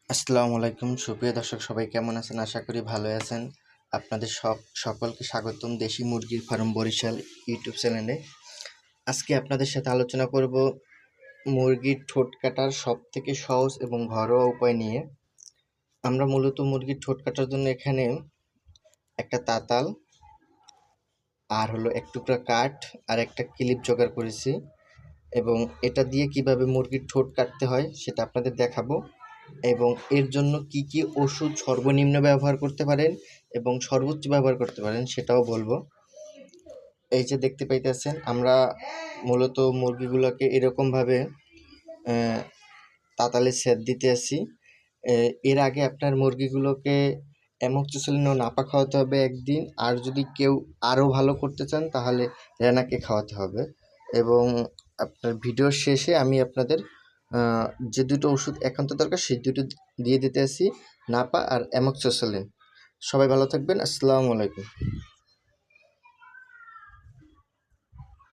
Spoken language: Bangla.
আসসালামু আলাইকুম সুপ্রিয় দর্শক সবাই কেমন আছেন? আশা করি ভালো আছেন। আপনাদের সকলকে স্বাগতম দেশি মুরগির ফার্ম বরিশাল ইউটিউব চ্যানেলে। আজকে আপনাদের সাথে আলোচনা করব মুরগির ঠোঁট কাটার সবথেকে সহজ এবং ঘরোয়া উপায় নিয়ে। আমরা মূলত মুরগির ঠোঁট কাটার জন্য এখানে একটা তাতাল আর হলো এক টুকরা কাঠ আর একটা ক্লিপ জোগাড় করেছি এবং এটা দিয়ে কিভাবে মুরগির ঠোঁট কাটতে হয় সেটা আপনাদের দেখাবো এবং এর জন্য কি কি ওষুধ সর্বনিম্ন ব্যবহার করতে পারেন এবং সর্বোচ্চ ব্যবহার করতে পারেন সেটাও বলবো। এই যে দেখতে পাইতেছেন আমরা মূলত মুরগিগুলোকে এরকমভাবে তাতালে সেদ দিতে আসি। এর আগে আপনার মুরগিগুলোকে অ্যামোক্সিসিলিন ও নাপা খাওয়াতে হবে একদিন, আর যদি কেউ আরও ভালো করতে চান তাহলে রেনাকে খাওয়াতে হবে। এবং আপনার ভিডিওর শেষে আমি আপনাদের যে দুটো ওষুধ একান্ত দরকার সেই দুটো দিয়ে দিতে আসি, নাপা আর অ্যামোক্সিসিলিন। সবাই ভালো থাকবেন। আসসালামু আলাইকুম।